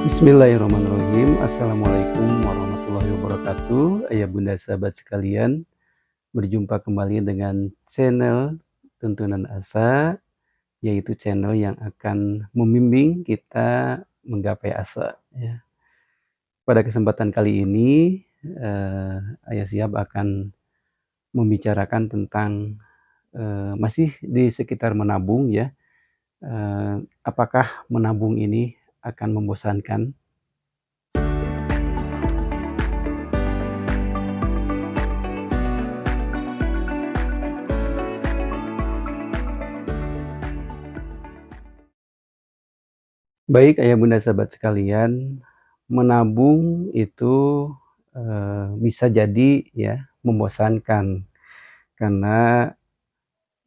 Bismillahirrahmanirrahim. Assalamualaikum warahmatullahi wabarakatuh. Ayah bunda sahabat sekalian, berjumpa kembali dengan channel Tuntunan Asa, yaitu channel yang akan membimbing kita menggapai asa. Ya. Pada kesempatan kali ini, Ayah Siap akan membicarakan tentang masih di sekitar menabung ya. Apakah menabung ini akan membosankan? Baik ayah bunda sahabat sekalian, menabung itu bisa jadi ya membosankan karena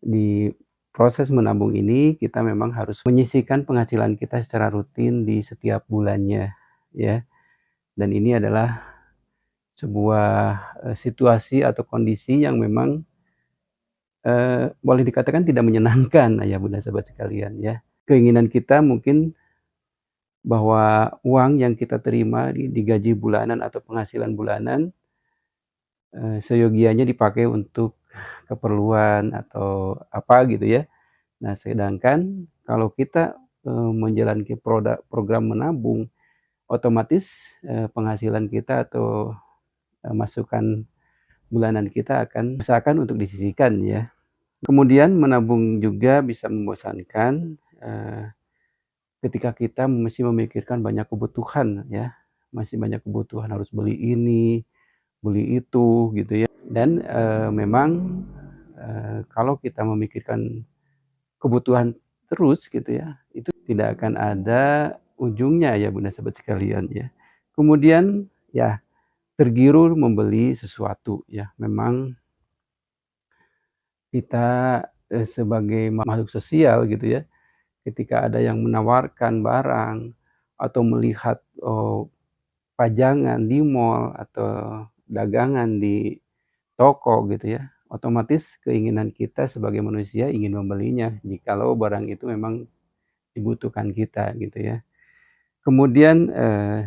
di proses menabung ini kita memang harus menyisihkan penghasilan kita secara rutin di setiap bulannya ya. Dan ini adalah sebuah situasi atau kondisi yang memang boleh dikatakan tidak menyenangkan ayah bunda sahabat sekalian ya. Keinginan kita mungkin bahwa uang yang kita terima di gaji bulanan atau penghasilan bulanan seyogianya dipakai untuk keperluan atau apa gitu ya. Nah, sedangkan kalau kita menjalankan program menabung, otomatis penghasilan kita atau masukan bulanan kita akan usahakan untuk disisihkan ya. Kemudian menabung juga bisa membosankan ketika kita masih memikirkan banyak kebutuhan ya, masih banyak kebutuhan harus beli ini, beli itu gitu ya. Dan memang kalau kita memikirkan kebutuhan terus gitu ya, itu tidak akan ada ujungnya ya bunda sahabat sekalian ya. Kemudian ya tergiur membeli sesuatu ya. Memang kita sebagai makhluk sosial gitu ya, ketika ada yang menawarkan barang atau melihat pajangan di mall atau dagangan di toko gitu ya, otomatis keinginan kita sebagai manusia ingin membelinya jikalau barang itu memang dibutuhkan kita gitu ya. Kemudian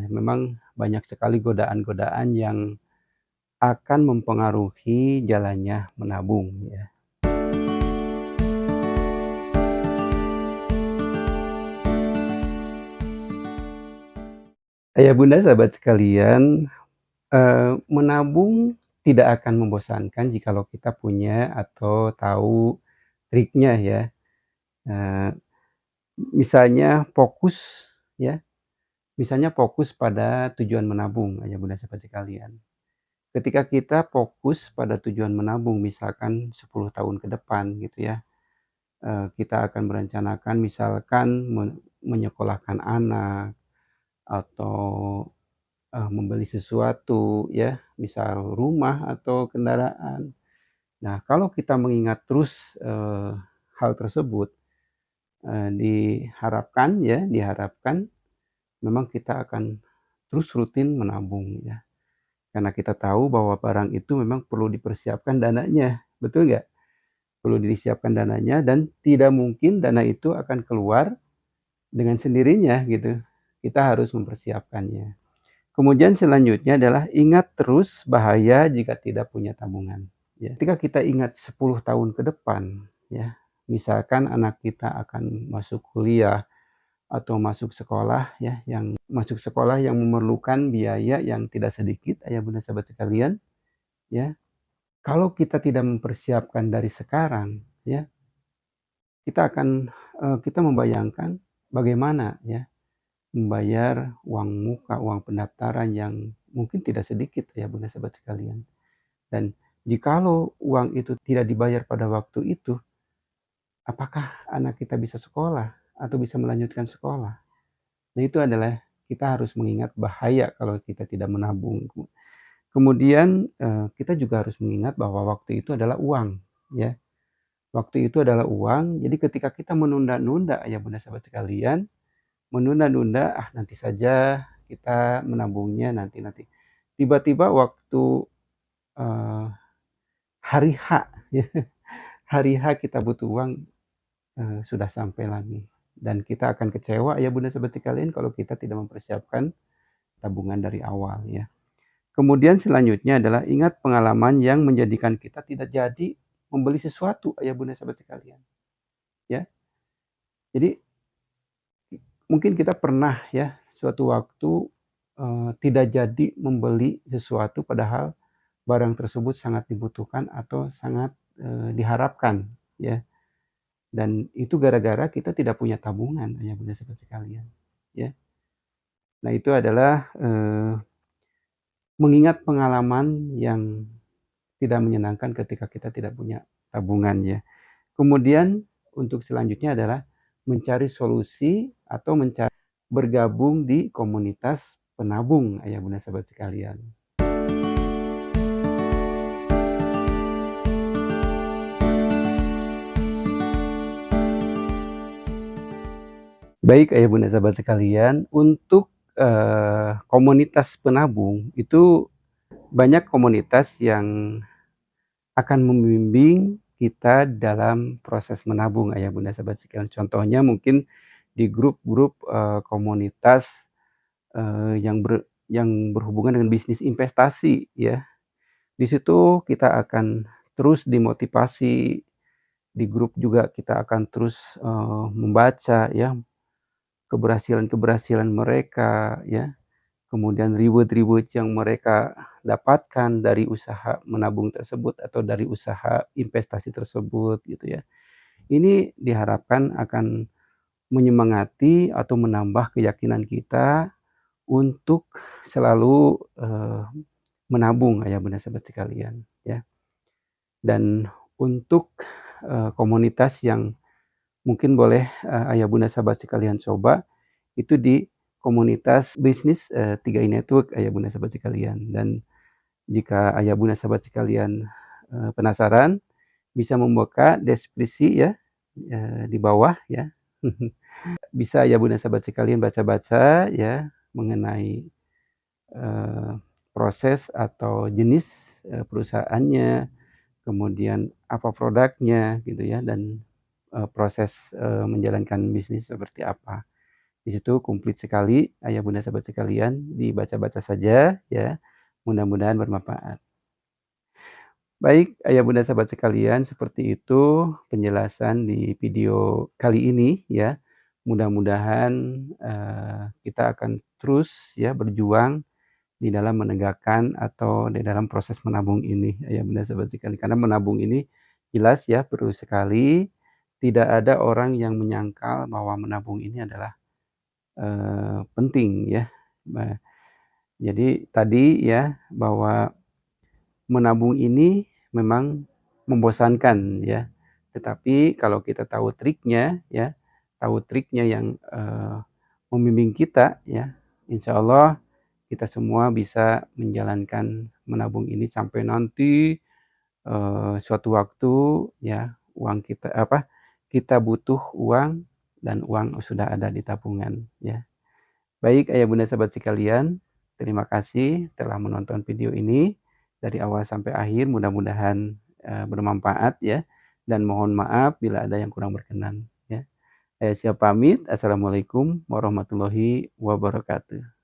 memang banyak sekali godaan-godaan yang akan mempengaruhi jalannya menabung ya. Ayah bunda sahabat sekalian, menabung tidak akan membosankan jikalau kita punya atau tahu triknya ya. Misalnya fokus ya, misalnya fokus pada tujuan menabung ayah bunda sahabat sekalian. Ketika kita fokus pada tujuan menabung misalkan 10 tahun ke depan gitu ya, kita akan merencanakan misalkan menyekolahkan anak atau membeli sesuatu ya, misal rumah atau kendaraan. Nah, kalau kita mengingat terus hal tersebut, diharapkan memang kita akan terus rutin menabung ya. Karena kita tahu bahwa barang itu memang perlu dipersiapkan dananya, betul nggak? Perlu disiapkan dananya dan tidak mungkin dana itu akan keluar dengan sendirinya gitu. Kita harus mempersiapkannya. Kemudian selanjutnya adalah ingat terus bahaya jika tidak punya tabungan. Ya. Ketika kita ingat 10 tahun ke depan, ya, misalkan anak kita akan masuk kuliah atau masuk sekolah, ya, yang masuk sekolah yang memerlukan biaya yang tidak sedikit, ayah bunda sahabat sekalian, ya. Kalau kita tidak mempersiapkan dari sekarang, ya, kita membayangkan bagaimana, ya, membayar uang muka, uang pendaftaran yang mungkin tidak sedikit ya bunda sahabat sekalian. Dan jikalau uang itu tidak dibayar pada waktu itu, apakah anak kita bisa sekolah atau bisa melanjutkan sekolah? Nah itu adalah kita harus mengingat bahaya kalau kita tidak menabung. Kemudian kita juga harus mengingat bahwa waktu itu adalah uang, ya. Waktu itu adalah uang. Jadi ketika kita menunda-nunda, ya bunda sahabat sekalian, menunda-nunda, nanti saja kita menabungnya nanti. Tiba-tiba waktu hari H, ya, hari H kita butuh uang sudah sampai lagi. dan kita akan kecewa ya Bunda sahabat sekalian kalau kita tidak mempersiapkan tabungan dari awal ya. Kemudian selanjutnya adalah ingat pengalaman yang menjadikan kita tidak jadi membeli sesuatu ya Bunda sahabat sekalian ya. Jadi mungkin kita pernah ya suatu waktu tidak jadi membeli sesuatu padahal barang tersebut sangat dibutuhkan atau sangat diharapkan ya. Dan itu gara-gara kita tidak punya tabungan ya Bunda sahabat sekalian ya. Nah itu adalah mengingat pengalaman yang tidak menyenangkan ketika kita tidak punya tabungan ya. Kemudian untuk selanjutnya adalah mencari solusi atau bergabung di komunitas penabung ya Bunda sahabat sekalian. Baik ayah bunda sahabat sekalian, untuk komunitas penabung itu banyak komunitas yang akan membimbing kita dalam proses menabung ayah bunda sahabat sekalian. Contohnya mungkin di grup-grup komunitas yang berhubungan dengan bisnis investasi ya. Di situ kita akan terus dimotivasi, di grup juga kita akan terus membaca ya keberhasilan-keberhasilan mereka ya, kemudian reward-reward yang mereka dapatkan dari usaha menabung tersebut atau dari usaha investasi tersebut gitu ya. Ini diharapkan akan menyemangati atau menambah keyakinan kita untuk selalu menabung ya bunda sahabat sekalian ya. Dan untuk komunitas yang mungkin boleh ayah bunda sahabat sekalian coba itu di komunitas bisnis 3i Network ayah bunda sahabat sekalian. Dan jika ayah bunda sahabat sekalian penasaran bisa membuka deskripsi ya di bawah ya. Bisa ayah bunda sahabat sekalian baca-baca ya mengenai proses atau jenis perusahaannya, kemudian apa produknya gitu ya, dan proses menjalankan bisnis seperti apa. Di situ komplit sekali ayah bunda sahabat sekalian, dibaca-baca saja ya. Mudah-mudahan bermanfaat. Baik ayah bunda sahabat sekalian, seperti itu penjelasan di video kali ini ya. Mudah-mudahan kita akan terus ya berjuang di dalam menegakkan atau di dalam proses menabung ini ayah bunda sahabat sekalian. Karena menabung ini jelas ya perlu sekali. Tidak ada orang yang menyangkal bahwa menabung ini adalah penting ya. Jadi tadi ya bahwa menabung ini memang membosankan ya. Tetapi kalau kita tahu triknya ya, tahu triknya yang membimbing kita ya, insya Allah kita semua bisa menjalankan menabung ini sampai nanti suatu waktu ya uang kita butuh uang dan uang sudah ada di tabungan ya. Baik ayah bunda sahabat sekalian, terima kasih telah menonton video ini dari awal sampai akhir. Mudah-mudahan bermanfaat ya, dan mohon maaf bila ada yang kurang berkenan ya. Saya siap pamit. Assalamualaikum warahmatullahi wabarakatuh.